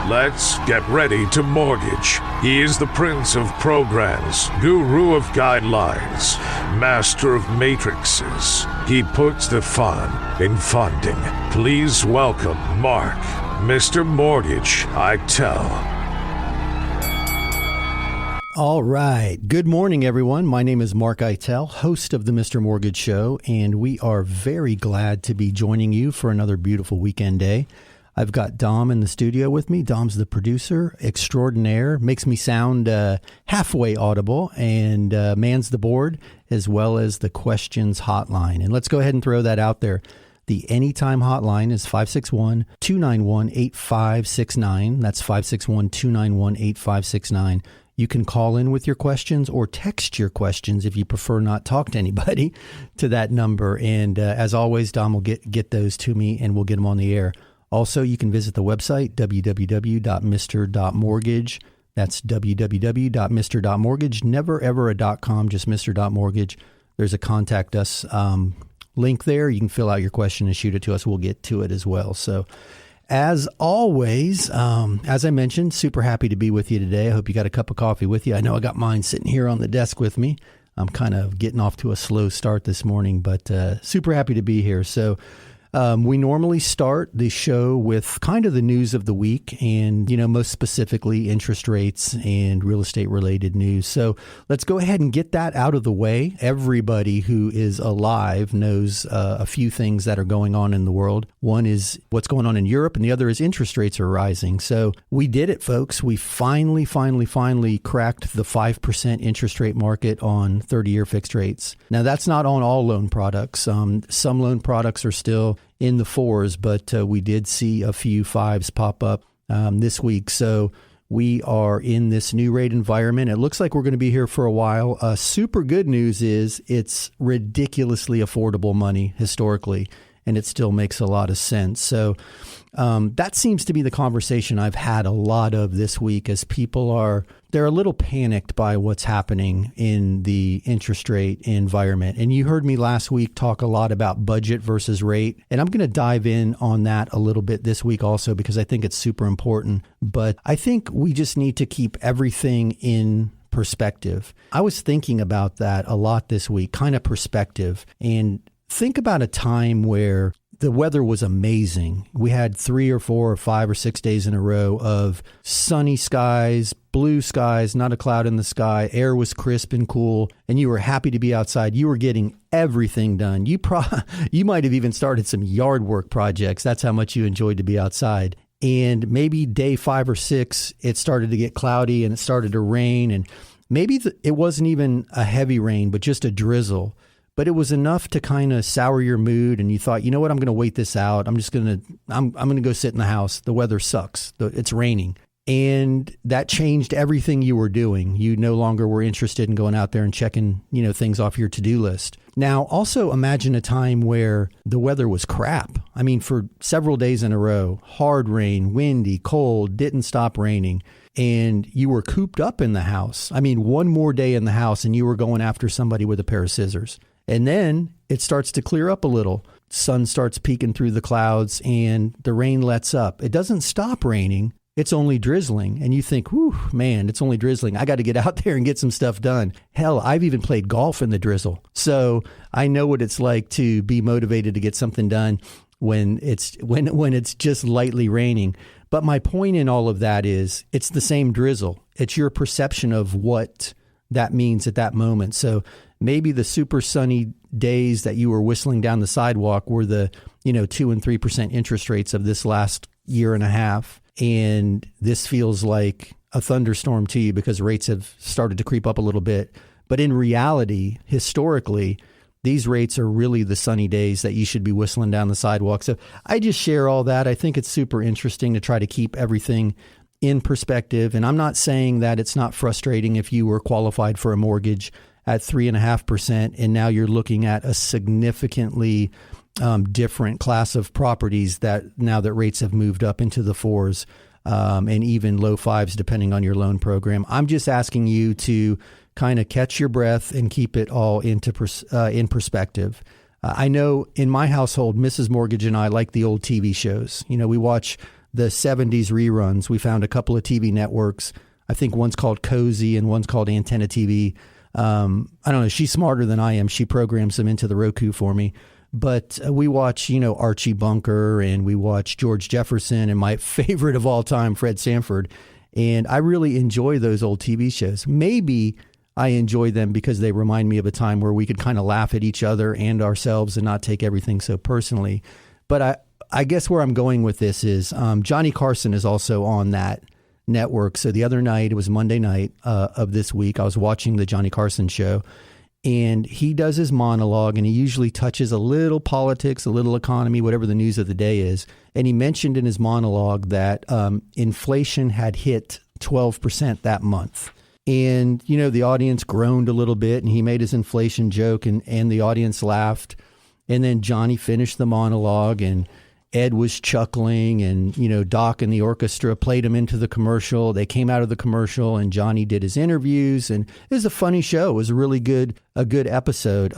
Let's get ready to mortgage. He is the prince of programs, guru of guidelines, master of matrices. He puts the fun in funding. Please welcome Mark, Mr. Mortgage Eitel. All right. Good morning, everyone. My name is Mark Eitel, host of the Mr. Mortgage Show, and we are very glad to be joining you for another beautiful weekend day. I've got Dom in the studio with me. Dom's the producer extraordinaire, makes me sound halfway audible, and mans the board as well as the questions hotline. And let's go ahead and throw that out there. The Anytime hotline is 561-291-8569. That's 561-291-8569. You can call in with your questions or text your questions if you prefer not talk to anybody to that number. And as always, Dom will get those to me and we'll get them on the air. Also, you can visit the website, www.mr.mortgage. That's www.mr.mortgage. Never ever a .com, just mr.mortgage. There's a contact us link there. You can fill out your question and shoot it to us. We'll get to it as well. So as always, as I mentioned, super happy to be with you today. I hope you got a cup of coffee with you. I know I got mine sitting here on the desk with me. I'm kind of getting off to a slow start this morning, but super happy to be here. So we normally start the show with kind of the news of the week and, most specifically interest rates and real estate related news. So let's go ahead and get that out of the way. Everybody who is alive knows a few things that are going on in the world. One is what's going on in Europe and the other is interest rates are rising. So we did it, folks. We finally cracked the 5% interest rate market on 30-year fixed rates. Now, that's not on all loan products. Some loan products are still in the fours, but we did see a few fives pop up this week. So we are in this new rate environment. It looks like we're going to be here for a while. Super good news is it's ridiculously affordable money historically, and it still makes a lot of sense. So that seems to be the conversation I've had a lot of this week as people they're a little panicked by what's happening in the interest rate environment. And you heard me last week talk a lot about budget versus rate. And I'm going to dive in on that a little bit this week also because I think it's super important. But I think we just need to keep everything in perspective. I was thinking about that a lot this week, kind of perspective. And think about a time where the weather was amazing. We had 3 or 4 or 5 or 6 days in a row of sunny skies, blue skies, not a cloud in the sky. Air was crisp and cool, and you were happy to be outside. You were getting everything done. You might have even started some yard work projects. That's how much you enjoyed to be outside. And maybe day 5 or 6, it started to get cloudy and it started to rain. And maybe it wasn't even a heavy rain, but just a drizzle. But it was enough to kind of sour your mood, and you thought, you know what, I'm going to wait this out. I'm going to go sit in the house. The weather sucks. It's raining. And that changed everything you were doing. You no longer were interested in going out there and checking, things off your to-do list. Now, also imagine a time where the weather was crap. I mean, for several days in a row, hard rain, windy, cold, didn't stop raining. And you were cooped up in the house. I mean, one more day in the house and you were going after somebody with a pair of scissors. And then it starts to clear up a little. Sun starts peeking through the clouds and the rain lets up. It doesn't stop raining. It's only drizzling. And you think, whew, man, it's only drizzling. I got to get out there and get some stuff done. Hell, I've even played golf in the drizzle. So I know what it's like to be motivated to get something done when it's just lightly raining. But my point in all of that is it's the same drizzle. It's your perception of what that means at that moment. So maybe the super sunny days that you were whistling down the sidewalk were the, 2 and 3% interest rates of this last year and a half. And this feels like a thunderstorm to you because rates have started to creep up a little bit. But in reality, historically, these rates are really the sunny days that you should be whistling down the sidewalk. So I just share all that. I think it's super interesting to try to keep everything in perspective. And I'm not saying that it's not frustrating if you were qualified for a mortgage at 3.5%, and now you're looking at a significantly different class of properties that now that rates have moved up into the 4s and even low 5s, depending on your loan program. I'm just asking you to kind of catch your breath and keep it all in perspective. I know in my household, Mrs. Mortgage and I like the old TV shows. We watch the 70s reruns. We found a couple of TV networks. I think one's called Cozy and one's called Antenna TV. I don't know. She's smarter than I am. She programs them into the Roku for me. But we watch, Archie Bunker, and we watch George Jefferson, and my favorite of all time, Fred Sanford. And I really enjoy those old TV shows. Maybe I enjoy them because they remind me of a time where we could kind of laugh at each other and ourselves and not take everything so personally. But I guess where I'm going with this is Johnny Carson is also on that network. So the other night, it was Monday night of this week, I was watching the Johnny Carson show, and he does his monologue, and he usually touches a little politics, a little economy, whatever the news of the day is. And he mentioned in his monologue that inflation had hit 12% that month. And, the audience groaned a little bit, and he made his inflation joke, and the audience laughed. And then Johnny finished the monologue, and Ed was chuckling, and, Doc and the orchestra played him into the commercial. They came out of the commercial, and Johnny did his interviews, and it was a funny show. It was a good episode.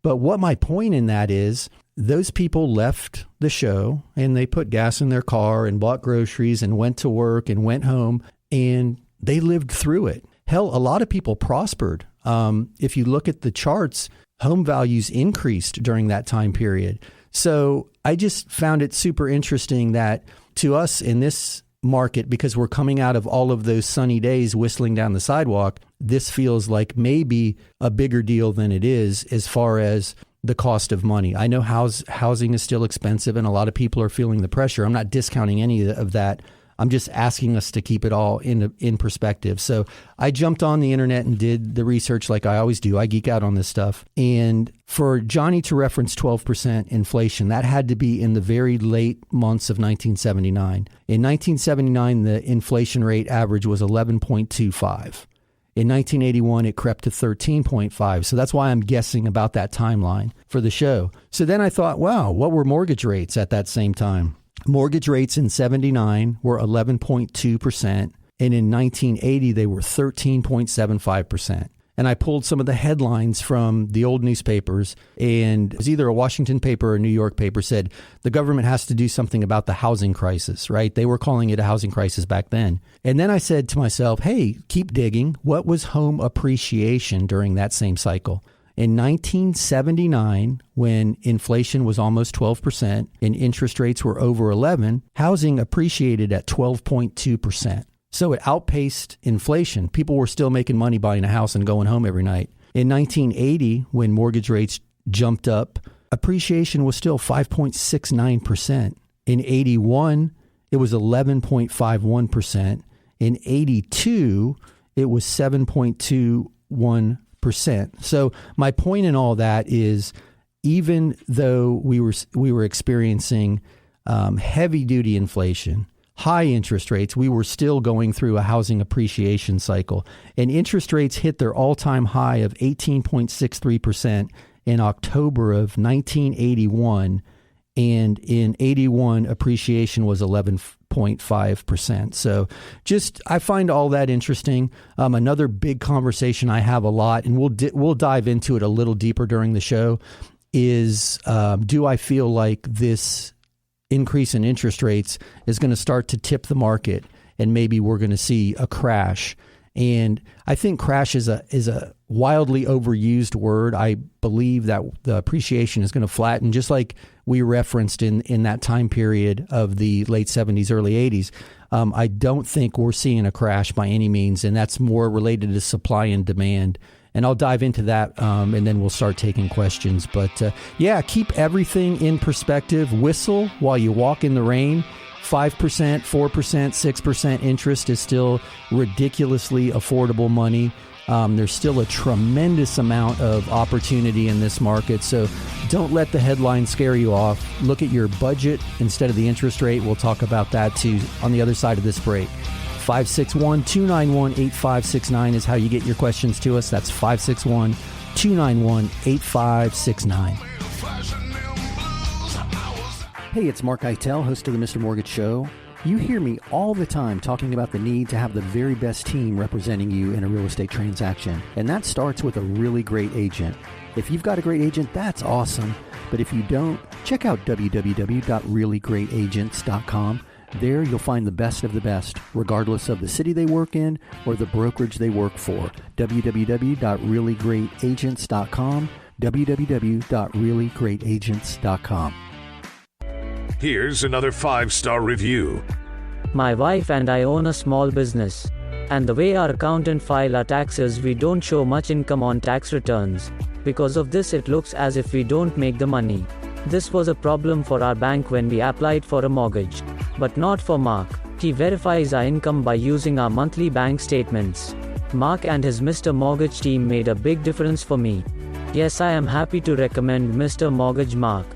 But what my point in that is, those people left the show, and they put gas in their car and bought groceries and went to work and went home, and they lived through it. Hell, a lot of people prospered. If you look at the charts, home values increased during that time period. So I just found it super interesting that to us in this market, because we're coming out of all of those sunny days whistling down the sidewalk, this feels like maybe a bigger deal than it is as far as the cost of money. I know housing is still expensive, and a lot of people are feeling the pressure. I'm not discounting any of that. I'm just asking us to keep it all in perspective. So I jumped on the internet and did the research like I always do. I geek out on this stuff. And for Johnny to reference 12% inflation, that had to be in the very late months of 1979. In 1979, the inflation rate average was 11.25. In 1981, it crept to 13.5. So that's why I'm guessing about that timeline for the show. So then I thought, wow, what were mortgage rates at that same time? Mortgage rates in 79 were 11.2%, and in 1980 they were 13.75%. And I pulled some of the headlines from the old newspapers, and it was either a Washington paper or a New York paper said the government has to do something about the housing crisis, right? They were calling it a housing crisis back then. And then I said to myself, hey, keep digging. What was home appreciation during that same cycle? In 1979, when inflation was almost 12% and interest rates were over 11, housing appreciated at 12.2%. So it outpaced inflation. People were still making money buying a house and going home every night. In 1980, when mortgage rates jumped up, appreciation was still 5.69%. In 81, it was 11.51%. In 82, it was 7.21%. So my point in all that is, even though we were experiencing heavy duty inflation, high interest rates, we were still going through a housing appreciation cycle. And interest rates hit their all-time high of 18.63% in October of 1981. And in 81, appreciation was 11.5%. So I find all that interesting. Another big conversation I have a lot, and we'll dive into it a little deeper during the show, is do I feel like this increase in interest rates is going to start to tip the market, and maybe we're going to see a crash? And I think crash is a wildly overused word. I believe that the appreciation is going to flatten, just like we referenced in that time period of the late 70s, early 80s. I don't think we're seeing a crash by any means, and that's more related to supply and demand. And I'll dive into that, and then we'll start taking questions. But keep everything in perspective. Whistle while you walk in the rain. 5%, 4%, 6% interest is still ridiculously affordable money. There's still a tremendous amount of opportunity in this market. So don't let the headlines scare you off. Look at your budget instead of the interest rate. We'll talk about that too on the other side of this break. 561-291-8569 is how you get your questions to us. That's 561-291-8569. Hey, it's Mark Eitel, host of the Mr. Mortgage Show. You hear me all the time talking about the need to have the very best team representing you in a real estate transaction. And that starts with a really great agent. If you've got a great agent, that's awesome. But if you don't, check out www.reallyGreatAgents.com. There you'll find the best of the best, regardless of the city they work in or the brokerage they work for. www.reallyGreatAgents.com, www.reallyGreatAgents.com. Here's another 5-star review. My wife and I own a small business. And the way our accountant file our taxes, we don't show much income on tax returns. Because of this, it looks as if we don't make the money. This was a problem for our bank when we applied for a mortgage. But not for Mark. He verifies our income by using our monthly bank statements. Mark and his Mr. Mortgage team made a big difference for me. Yes, I am happy to recommend Mr. Mortgage Mark.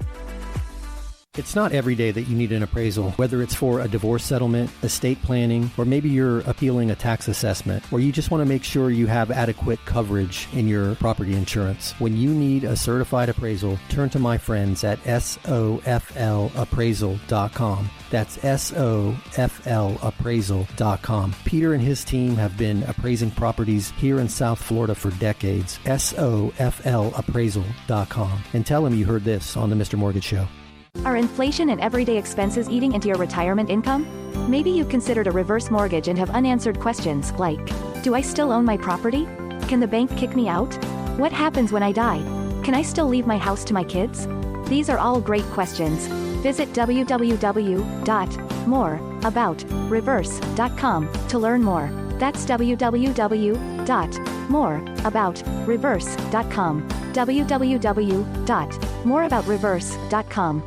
It's not every day that you need an appraisal, whether it's for a divorce settlement, estate planning, or maybe you're appealing a tax assessment, or you just want to make sure you have adequate coverage in your property insurance. When you need a certified appraisal, turn to my friends at SOFLappraisal.com. That's SOFLappraisal.com. Peter and his team have been appraising properties here in South Florida for decades. SOFLappraisal.com. And tell them you heard this on the Mr. Mortgage Show. Are inflation and everyday expenses eating into your retirement income? Maybe you've considered a reverse mortgage and have unanswered questions like, do I still own my property? Can the bank kick me out? What happens when I die? Can I still leave my house to my kids? These are all great questions. Visit www.moreaboutreverse.com to learn more. That's www.moreaboutreverse.com. www.moreaboutreverse.com.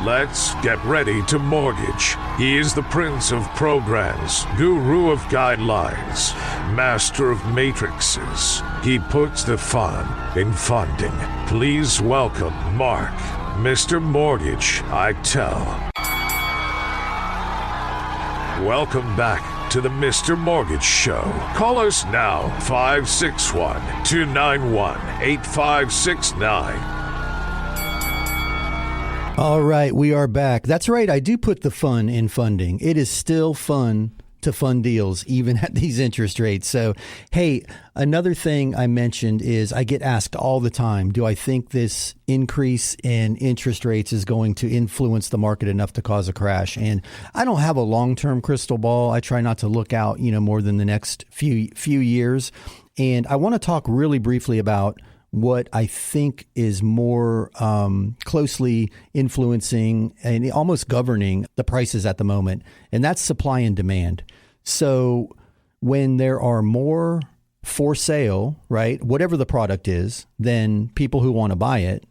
Let's get ready to mortgage. He is the prince of programs, guru of guidelines, master of matrices. He puts the fun in funding. Please welcome Mark, Mr. Mortgage Eitel. Welcome back to the Mr. Mortgage Show. Call us now, 561-291-8569. All right, we are back. That's right, I do put the fun in funding. It is still fun to fund deals, even at these interest rates. So, hey, another thing I mentioned is I get asked all the time, do I think this increase in interest rates is going to influence the market enough to cause a crash? And I don't have a long-term crystal ball. I try not to look out, more than the next few years. And I want to talk really briefly about what I think is more closely influencing and almost governing the prices at the moment, and that's supply and demand. So when there are more for sale, right, whatever the product is, then people who want to buy it,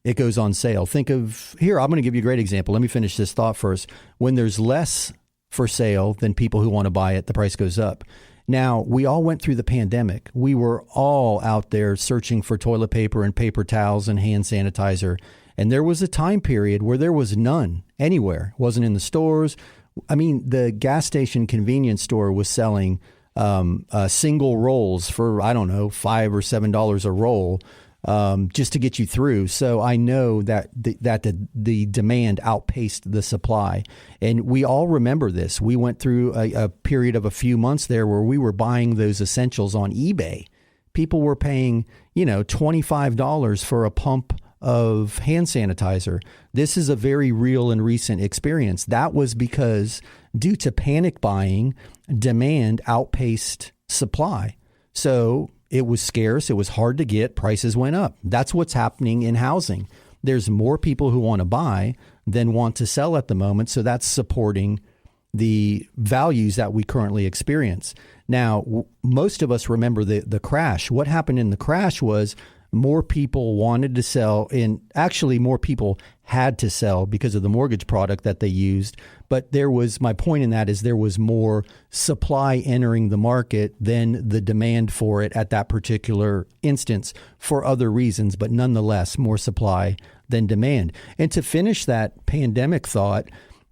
it goes on sale. Think of, here, I'm going to give you a great example. Let me finish this thought first. When there's less for sale than people who want to buy it, the price goes up. Now, we all went through the pandemic. We were all out there searching for toilet paper and paper towels and hand sanitizer. And there was a time period where there was none anywhere. It wasn't in the stores. I mean, the gas station convenience store was selling single rolls for, I don't know, $5 or $7 a roll just to get you through. So I know that the demand outpaced the supply. And we all remember this. We went through a period of a few months there where we were buying those essentials on eBay. People were paying, $25 for a pump of hand sanitizer. This is a very real and recent experience. That was because due to panic buying, demand outpaced supply. So it was scarce. It was hard to get. Prices went up. That's what's happening in housing. There's more people who want to buy than want to sell at the moment. So that's supporting the values that we currently experience. Now, most of us remember the crash. What happened in the crash was more people wanted to sell, and actually more people had to sell because of the mortgage product that they used. But my point in that is there was more supply entering the market than the demand for it at that particular instance for other reasons, but nonetheless, more supply than demand. And to finish that pandemic thought,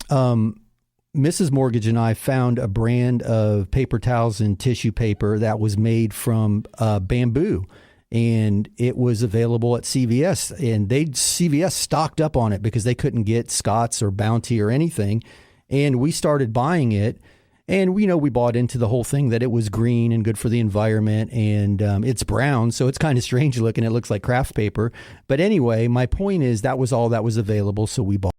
Mrs. Mortgage and I found a brand of paper towels and tissue paper that was made from bamboo. And it was available at CVS, and CVS stocked up on it because they couldn't get Scott's or Bounty or anything. And we started buying it, and we bought into the whole thing that it was green and good for the environment, and it's brown, so it's kind of strange looking. It looks like craft paper. But anyway, my point is that was all that was available, so we bought.